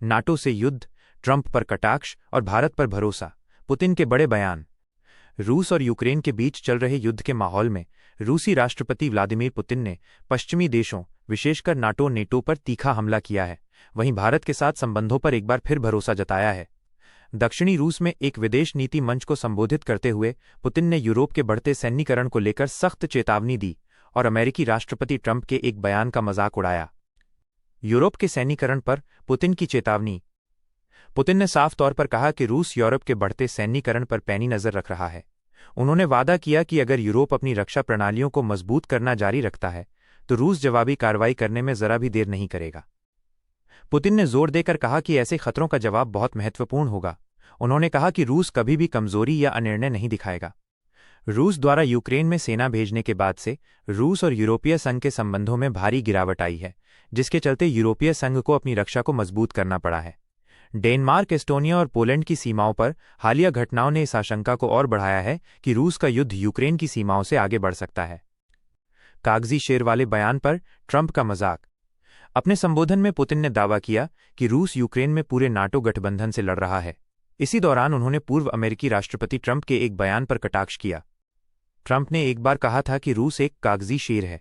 NATO से युद्ध, Trump पर कटाक्ष और भारत पर भरोसा, पुतिन के बड़े बयान। रूस और यूक्रेन के बीच चल रहे युद्ध के माहौल में रूसी राष्ट्रपति व्लादिमीर पुतिन ने पश्चिमी देशों, विशेषकर नेटो पर तीखा हमला किया है। वहीं भारत के साथ संबंधों पर एक बार फिर भरोसा जताया है। दक्षिणी रूस में एक विदेश नीति मंच को संबोधित करते हुए पुतिन ने यूरोप के बढ़ते सैन्यीकरण को लेकर सख्त चेतावनी दी और अमेरिकी राष्ट्रपति ट्रंप के एक बयान का मजाक उड़ाया। यूरोप के सैन्यीकरण पर पुतिन की चेतावनी। पुतिन ने साफ तौर पर कहा कि रूस यूरोप के बढ़ते सैन्यीकरण पर पैनी नजर रख रहा है। उन्होंने वादा किया कि अगर यूरोप अपनी रक्षा प्रणालियों को मजबूत करना जारी रखता है तो रूस जवाबी कार्रवाई करने में जरा भी देर नहीं करेगा। पुतिन ने जोर देकर कहा कि ऐसे खतरों का जवाब बहुत महत्वपूर्ण होगा। उन्होंने कहा कि रूस कभी भी कमजोरी या अनिर्णय नहीं दिखाएगा। रूस द्वारा यूक्रेन में सेना भेजने के बाद से रूस और यूरोपीय संघ के संबंधों में भारी गिरावट आई है, जिसके चलते यूरोपीय संघ को अपनी रक्षा को मजबूत करना पड़ा है। डेनमार्क, एस्टोनिया और पोलैंड की सीमाओं पर हालिया घटनाओं ने इस आशंका को और बढ़ाया है कि रूस का युद्ध यूक्रेन की सीमाओं से आगे बढ़ सकता है। कागजी शेर वाले बयान पर ट्रंप का मजाक। अपने संबोधन में पुतिन ने दावा किया कि रूस यूक्रेन में पूरे नाटो गठबंधन से लड़ रहा है। इसी दौरान उन्होंने पूर्व अमेरिकी राष्ट्रपति ट्रंप के एक बयान पर कटाक्ष किया। ट्रंप ने एक बार कहा था कि रूस एक कागजी शेर है।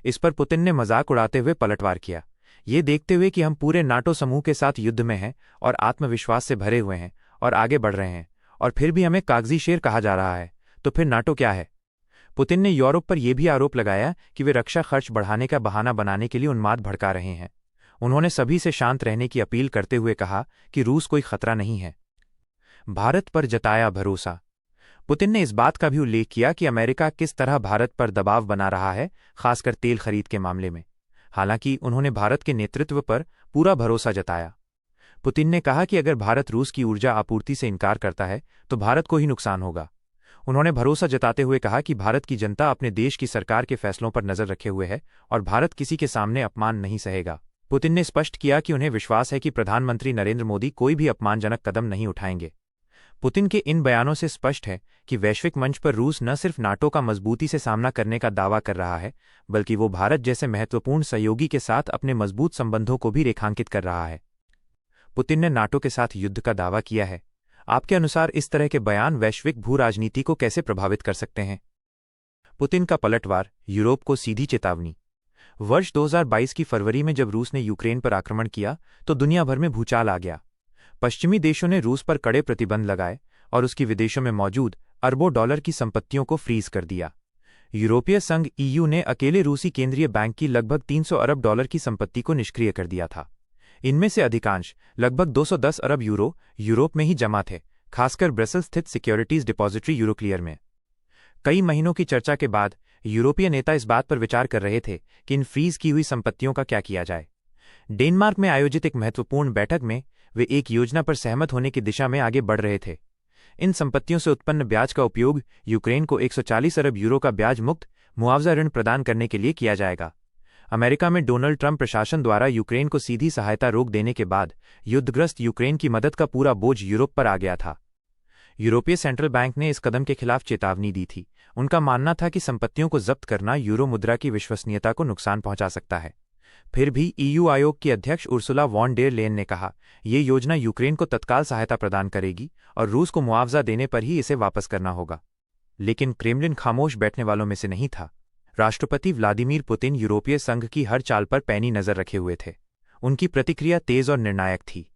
इस पर पुतिन ने मजाक उड़ाते हुए पलटवार किया। ये देखते हुए कि हम पूरे नाटो समूह के साथ युद्ध में हैं और आत्मविश्वास से भरे हुए हैं और आगे बढ़ रहे हैं, और फिर भी हमें कागजी शेर कहा जा रहा है, तो फिर नाटो क्या है? पुतिन ने यूरोप पर यह भी आरोप लगाया कि वे रक्षा खर्च बढ़ाने का बहाना बनाने के लिए उन्माद भड़का रहे हैं। उन्होंने सभी से शांत रहने की अपील करते हुए कहा कि रूस कोई खतरा नहीं है। भारत पर जताया भरोसा। पुतिन ने इस बात का भी उल्लेख किया कि अमेरिका किस तरह भारत पर दबाव बना रहा है, खासकर तेल खरीद के मामले में। हालांकि उन्होंने भारत के नेतृत्व पर पूरा भरोसा जताया। पुतिन ने कहा कि अगर भारत रूस की ऊर्जा आपूर्ति से इनकार करता है तो भारत को ही नुकसान होगा। उन्होंने भरोसा जताते हुए कहा कि भारत की जनता अपने देश की सरकार के फैसलों पर नजर रखे हुए है और भारत किसी के सामने अपमान नहीं सहेगा। पुतिन ने स्पष्ट किया कि उन्हें विश्वास है कि प्रधानमंत्री नरेंद्र मोदी कोई भी अपमानजनक कदम नहीं उठाएंगे। पुतिन के इन बयानों से स्पष्ट है कि वैश्विक मंच पर रूस न सिर्फ नाटो का मजबूती से सामना करने का दावा कर रहा है, बल्कि वो भारत जैसे महत्वपूर्ण सहयोगी के साथ अपने मजबूत संबंधों को भी रेखांकित कर रहा है। पुतिन ने नाटो के साथ युद्ध का दावा किया है। आपके अनुसार इस तरह के बयान वैश्विक भू राजनीति को कैसे प्रभावित कर सकते हैं? पुतिन का पलटवार, यूरोप को सीधी चेतावनी। वर्ष 2022 की फरवरी में जब रूस ने यूक्रेन पर आक्रमण किया तो दुनिया भर में भूचाल आ गया। पश्चिमी देशों ने रूस पर कड़े प्रतिबंध लगाए और उसकी विदेशों में मौजूद अरबों डॉलर की संपत्तियों को फ्रीज कर दिया। यूरोपीय संघ ईयू ने अकेले रूसी केंद्रीय बैंक की लगभग 300 अरब डॉलर की संपत्ति को निष्क्रिय कर दिया था। इनमें से अधिकांश, लगभग 210 अरब यूरो, यूरोप में ही जमा थे, खासकर ब्रसेल्स स्थित सिक्योरिटीज डिपॉजिटरी यूरोक्लियर में। कई महीनों की चर्चा के बाद यूरोपीय नेता इस बात पर विचार कर रहे थे कि इन फ्रीज की हुई संपत्तियों का क्या किया जाए। डेनमार्क में आयोजित एक महत्वपूर्ण बैठक में वे एक योजना पर सहमत होने की दिशा में आगे बढ़ रहे थे। इन संपत्तियों से उत्पन्न ब्याज का उपयोग यूक्रेन को 140 अरब यूरो का ब्याज मुक्त मुआवजा ऋण प्रदान करने के लिए किया जाएगा। अमेरिका में डोनाल्ड ट्रंप प्रशासन द्वारा यूक्रेन को सीधी सहायता रोक देने के बाद युद्धग्रस्त यूक्रेन की मदद का पूरा बोझ यूरोप पर आ गया था। यूरोपीय सेंट्रल बैंक ने इस कदम के खिलाफ चेतावनी दी थी। उनका मानना था कि संपत्तियों को जब्त करना यूरो मुद्रा की विश्वसनीयता को नुकसान पहुंचा सकता है। फिर भी ईयू आयोग की अध्यक्ष उर्सुला वॉन डेर लेन ने कहा, ये योजना यूक्रेन को तत्काल सहायता प्रदान करेगी और रूस को मुआवजा देने पर ही इसे वापस करना होगा। लेकिन क्रेमलिन खामोश बैठने वालों में से नहीं था। राष्ट्रपति व्लादिमीर पुतिन यूरोपीय संघ की हर चाल पर पैनी नजर रखे हुए थे। उनकी प्रतिक्रिया तेज और निर्णायक थी।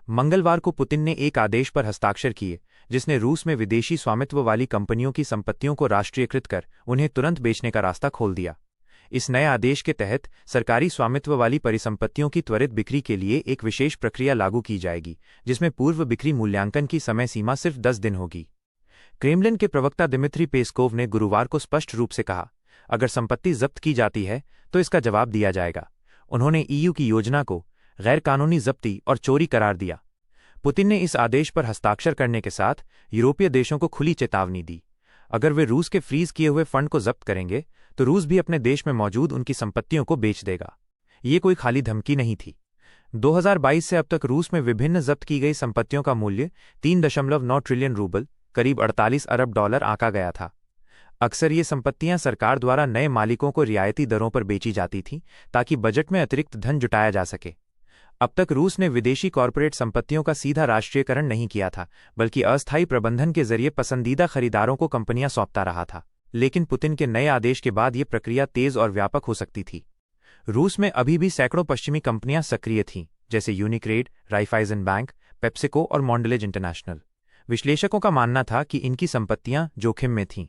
मंगलवार को पुतिन ने एक आदेश पर हस्ताक्षर किए जिसने रूस में विदेशी स्वामित्व वाली कंपनियों की संपत्तियों को राष्ट्रीयकृत कर उन्हें तुरंत बेचने का रास्ता खोल दिया। इस नए आदेश के तहत सरकारी स्वामित्व वाली परिसंपत्तियों की त्वरित बिक्री के लिए एक विशेष प्रक्रिया लागू की जाएगी, जिसमें पूर्व बिक्री मूल्यांकन की समय सीमा सिर्फ 10 दिन होगी। क्रेमलिन के प्रवक्ता दिमित्री पेस्कोव ने गुरुवार को स्पष्ट रूप से कहा, अगर संपत्ति जब्त की जाती है तो इसका जवाब दिया जाएगा। उन्होंने ईयू की योजना को गैरकानूनी जब्ती और चोरी करार दिया। पुतिन ने इस आदेश पर हस्ताक्षर करने के साथ यूरोपीय देशों को खुली चेतावनी दी, अगर वे रूस के फ्रीज किए हुए फंड को जब्त करेंगे तो रूस भी अपने देश में मौजूद उनकी संपत्तियों को बेच देगा। ये कोई खाली धमकी नहीं थी। 2022 से अब तक रूस में विभिन्न जब्त की गई संपत्तियों का मूल्य 3.9 ट्रिलियन रूबल, करीब 48 अरब डॉलर आंका गया था। अक्सर ये संपत्तियां सरकार द्वारा नए मालिकों को रियायती दरों पर बेची जाती थीं ताकि बजट में अतिरिक्त धन जुटाया जा सके। अब तक रूस ने विदेशी कॉरपोरेट संपत्तियों का सीधा राष्ट्रीयकरण नहीं किया था, बल्कि अस्थायी प्रबंधन के जरिए पसंदीदा खरीदारों को कंपनियां सौंपता रहा था। लेकिन पुतिन के नए आदेश के बाद ये प्रक्रिया तेज और व्यापक हो सकती थी। रूस में अभी भी सैकड़ों पश्चिमी कंपनियां सक्रिय थीं, जैसे यूनिक्रेड, राइफाइजन बैंक, पेप्सिको और मॉन्डलेज इंटरनेशनल। विश्लेषकों का मानना था कि इनकी संपत्तियां जोखिम में थीं।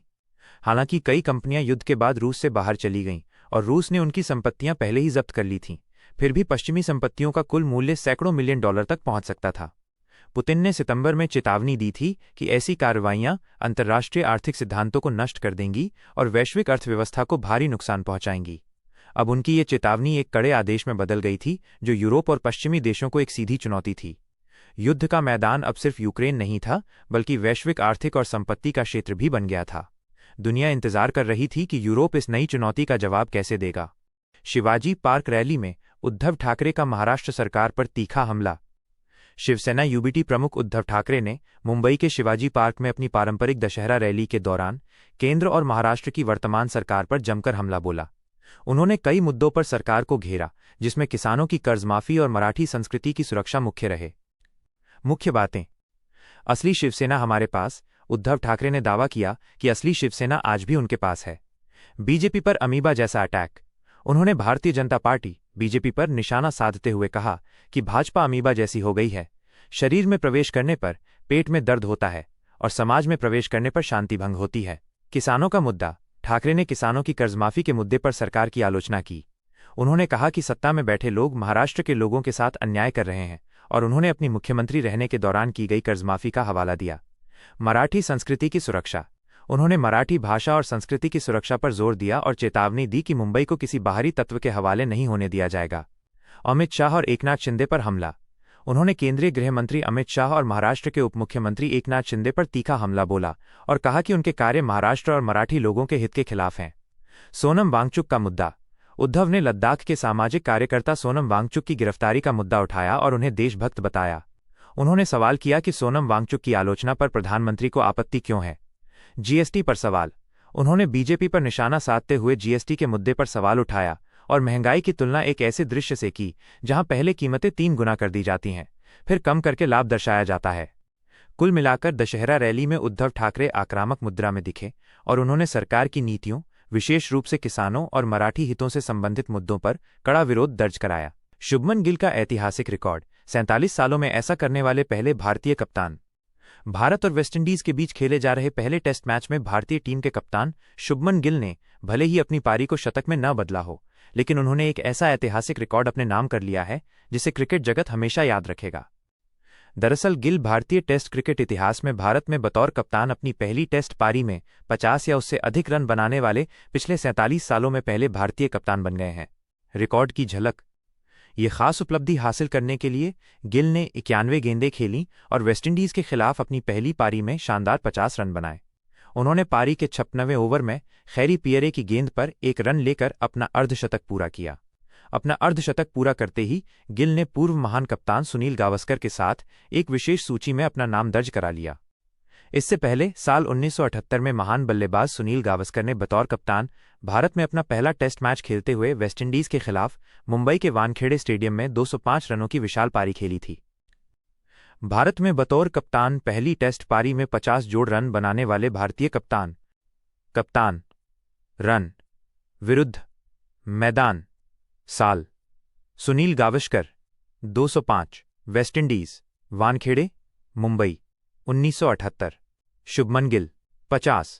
हालांकि कई कंपनियां युद्ध के बाद रूस से बाहर चली गईं और रूस ने उनकी संपत्तियां पहले ही जब्त कर ली थीं। फिर भी पश्चिमी संपत्तियों का कुल मूल्य सैकड़ों मिलियन डॉलर तक पहुंच सकता था। पुतिन ने सितंबर में चेतावनी दी थी कि ऐसी कार्रवाइयां अंतर्राष्ट्रीय आर्थिक सिद्धांतों को नष्ट कर देंगी और वैश्विक अर्थव्यवस्था को भारी नुकसान पहुंचाएंगी। अब उनकी ये चेतावनी एक कड़े आदेश में बदल गई थी, जो यूरोप और पश्चिमी देशों को एक सीधी चुनौती थी। युद्ध का मैदान अब सिर्फ यूक्रेन नहीं था, बल्कि वैश्विक आर्थिक और संपत्ति का क्षेत्र भी बन गया था। दुनिया इंतजार कर रही थी कि यूरोप इस नई चुनौती का जवाब कैसे देगा। शिवाजी पार्क रैली में उद्धव ठाकरे का महाराष्ट्र सरकार पर तीखा हमला। शिवसेना यूबीटी प्रमुख उद्धव ठाकरे ने मुंबई के शिवाजी पार्क में अपनी पारंपरिक दशहरा रैली के दौरान केंद्र और महाराष्ट्र की वर्तमान सरकार पर जमकर हमला बोला। उन्होंने कई मुद्दों पर सरकार को घेरा, जिसमें किसानों की कर्जमाफी और मराठी संस्कृति की सुरक्षा मुख्य रहे। मुख्य बातें। असली शिवसेना हमारे पास। उद्धव ठाकरे ने दावा किया कि असली शिवसेना आज भी उनके पास है। बीजेपी पर अमीबा जैसा अटैक। उन्होंने भारतीय जनता पार्टी बीजेपी पर निशाना साधते हुए कहा कि भाजपा अमीबा जैसी हो गई है। शरीर में प्रवेश करने पर पेट में दर्द होता है और समाज में प्रवेश करने पर शांति भंग होती है। किसानों का मुद्दा। ठाकरे ने किसानों की कर्जमाफी के मुद्दे पर सरकार की आलोचना की। उन्होंने कहा कि सत्ता में बैठे लोग महाराष्ट्र के लोगों के साथ अन्याय कर रहे हैं और उन्होंने अपनी मुख्यमंत्री रहने के दौरान की गई कर्जमाफी का हवाला दिया। मराठी संस्कृति की सुरक्षा। उन्होंने मराठी भाषा और संस्कृति की सुरक्षा पर जोर दिया और चेतावनी दी कि मुंबई को किसी बाहरी तत्व के हवाले नहीं होने दिया जाएगा। अमित शाह और एकनाथ शिंदे पर हमला। उन्होंने केंद्रीय गृह मंत्री अमित शाह और महाराष्ट्र के उपमुख्यमंत्री एकनाथ शिंदे पर तीखा हमला बोला और कहा कि उनके कार्य महाराष्ट्र और मराठी लोगों के हित के खिलाफ हैं। सोनम वांगचुक का मुद्दा। उद्धव ने लद्दाख के सामाजिक कार्यकर्ता सोनम वांगचुक की गिरफ्तारी का मुद्दा उठाया और उन्हें देशभक्त बताया। उन्होंने सवाल किया कि सोनम वांगचुक की आलोचना पर प्रधानमंत्री को आपत्ति क्यों है। जीएसटी पर सवाल। उन्होंने बीजेपी पर निशाना साधते हुए जीएसटी के मुद्दे पर सवाल उठाया और महंगाई की तुलना एक ऐसे दृश्य से की जहां पहले कीमतें 3 गुना कर दी जाती हैं, फिर कम करके लाभ दर्शाया जाता है। कुल मिलाकर दशहरा रैली में उद्धव ठाकरे आक्रामक मुद्रा में दिखे और उन्होंने सरकार की नीतियों, विशेष रूप से किसानों और मराठी हितों से संबंधित मुद्दों पर कड़ा विरोध दर्ज कराया। शुभमन गिल का ऐतिहासिक रिकॉर्ड। 47 सालों में ऐसा करने वाले पहले भारतीय कप्तान। भारत और वेस्टइंडीज के बीच खेले जा रहे पहले टेस्ट मैच में भारतीय टीम के कप्तान शुभमन गिल ने भले ही अपनी पारी को शतक में न बदला हो, लेकिन उन्होंने एक ऐसा ऐतिहासिक रिकॉर्ड अपने नाम कर लिया है जिसे क्रिकेट जगत हमेशा याद रखेगा। दरअसल गिल भारतीय टेस्ट क्रिकेट इतिहास में भारत में बतौर कप्तान अपनी पहली टेस्ट पारी में 50 या उससे अधिक रन बनाने वाले पिछले 47 सालों में पहले भारतीय कप्तान बन गए हैं। रिकॉर्ड की झलक। ये खास उपलब्धि हासिल करने के लिए गिल ने 91 गेंदें खेलीं और वेस्टइंडीज के खिलाफ अपनी पहली पारी में शानदार 50 रन बनाए। उन्होंने पारी के 56वें ओवर में खैरी पियरे की गेंद पर 1 रन लेकर अपना अर्धशतक पूरा किया। अपना अर्धशतक पूरा करते ही गिल ने पूर्व महान कप्तान सुनील गावस्कर के साथ एक विशेष सूची में अपना नाम दर्ज करा लिया। इससे पहले साल 1978 में महान बल्लेबाज सुनील गावस्कर ने बतौर कप्तान भारत में अपना पहला टेस्ट मैच खेलते हुए वेस्टइंडीज के खिलाफ मुंबई के वानखेड़े स्टेडियम में 205 रनों की विशाल पारी खेली थी। भारत में बतौर कप्तान पहली टेस्ट पारी में 50 जोड़ रन बनाने वाले भारतीय कप्तान। कप्तान। रन। विरुद्ध। मैदान। साल। Sunil Gavaskar 205। West Indies Wankhede Mumbai 1978। Shubman Gill 50।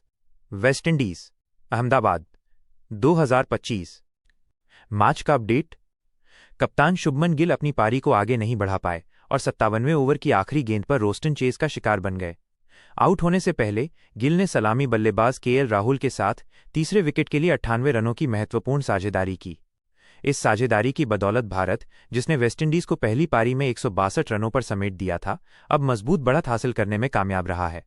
West Indies Ahmedabad 2025। Match का अपडेट। कप्तान शुभमन गिल अपनी पारी को आगे नहीं बढ़ा पाए और 57वें ओवर की आखिरी गेंद पर रोस्टन चेज का शिकार बन गए। आउट होने से पहले गिल ने सलामी बल्लेबाज केएल राहुल के साथ तीसरे विकेट के लिए 98 रनों की महत्वपूर्ण साझेदारी की। इस साझेदारी की बदौलत भारत, जिसने वेस्टइंडीज को पहली पारी में 162 रनों पर समेट दिया था, अब मजबूत बढ़त हासिल करने में कामयाब रहा है।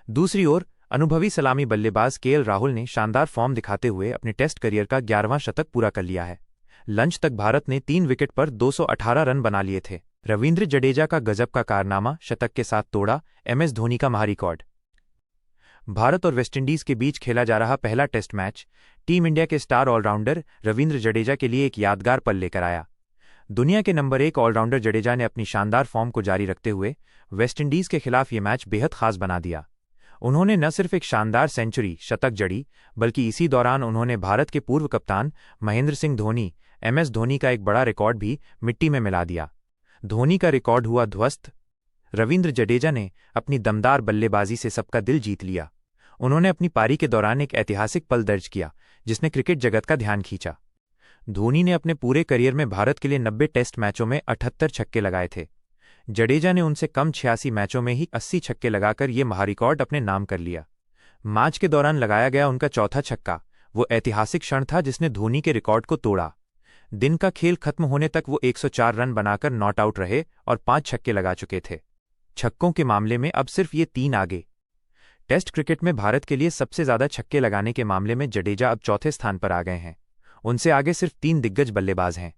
दूसरी ओर अनुभवी सलामी बल्लेबाज केएल राहुल ने शानदार फॉर्म दिखाते हुए अपने टेस्ट करियर का 11वां शतक पूरा कर लिया है। लंच तक भारत ने 3 विकेट पर 218 रन बना लिए थे। रविंद्र जडेजा का गजब का कारनामा शतक के साथ तोड़ा एमएस धोनी का महारिकॉर्ड। भारत और वेस्टइंडीज के बीच खेला जा रहा पहला टेस्ट मैच टीम इंडिया के स्टार ऑलराउंडर रविंद्र जडेजा के लिए एक यादगार पल लेकर आया। दुनिया के नंबर 1 ऑलराउंडर जडेजा ने अपनी शानदार फॉर्म को जारी रखते हुए वेस्टइंडीज के खिलाफ ये मैच बेहद खास बना दिया। उन्होंने न सिर्फ एक शानदार सेंचुरी शतक जड़ी, बल्कि इसी दौरान उन्होंने भारत के पूर्व कप्तान महेंद्र सिंह धोनी MS धोनी का एक बड़ा रिकॉर्ड भी मिट्टी में मिला दिया। धोनी का रिकॉर्ड हुआ ध्वस्त। रविंद्र जडेजा ने अपनी दमदार बल्लेबाजी से सबका दिल जीत लिया। उन्होंने अपनी पारी के दौरान एक ऐतिहासिक पल दर्ज किया जिसने क्रिकेट जगत का ध्यान खींचा। धोनी ने अपने पूरे करियर में भारत के लिए 90 टेस्ट मैचों में 78 छक्के लगाए थे। जडेजा ने उनसे कम 86 मैचों में ही 80 छक्के लगाकर ये महारिकॉर्ड अपने नाम कर लिया। मैच के दौरान लगाया गया उनका चौथा छक्का वो ऐतिहासिक क्षण था जिसने धोनी के रिकॉर्ड को तोड़ा। दिन का खेल खत्म होने तक वो 104 रन बनाकर नॉट आउट रहे और 5 छक्के लगा चुके थे। छक्कों के मामले में अब सिर्फ ये 3 आगे। टेस्ट क्रिकेट में भारत के लिए सबसे ज्यादा छक्के लगाने के मामले में जडेजा अब चौथे स्थान पर आ गए हैं। उनसे आगे सिर्फ 3 दिग्गज बल्लेबाज हैं।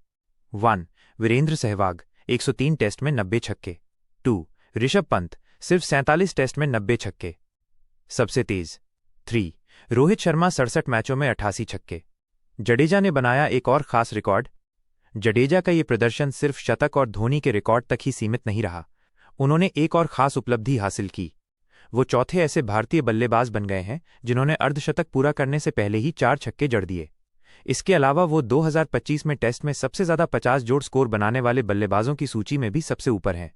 1. वीरेंद्र सहवाग 103 टेस्ट में 90 छक्के। 2. ऋषभ पंत सिर्फ 47 टेस्ट में 90 छक्के सबसे तेज। 3. रोहित शर्मा 67 मैचों में 88 छक्के। जडेजा ने बनाया एक और खास रिकॉर्ड। जडेजा का ये प्रदर्शन सिर्फ शतक और धोनी के रिकॉर्ड तक ही सीमित नहीं रहा। उन्होंने एक और खास उपलब्धि हासिल की। वो चौथे ऐसे भारतीय बल्लेबाज बन गए हैं जिन्होंने अर्धशतक पूरा करने से पहले ही 4 छक्के जड़ दिए। इसके अलावा वो 2025 में टेस्ट में सबसे ज्यादा 50 जोड़ स्कोर बनाने वाले बल्लेबाजों की सूची में भी सबसे ऊपर हैं।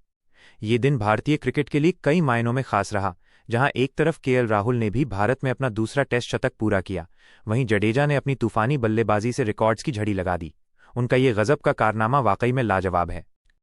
ये दिन भारतीय क्रिकेट के लिए कई मायनों में खास रहा। जहां एक तरफ KL राहुल ने भी भारत में अपना दूसरा टेस्ट शतक पूरा किया, वहीं जडेजा ने अपनी तूफानी बल्लेबाजी से रिकॉर्ड्स की झड़ी लगा दी। उनका ये गजब का कारनामा वाकई में लाजवाब है।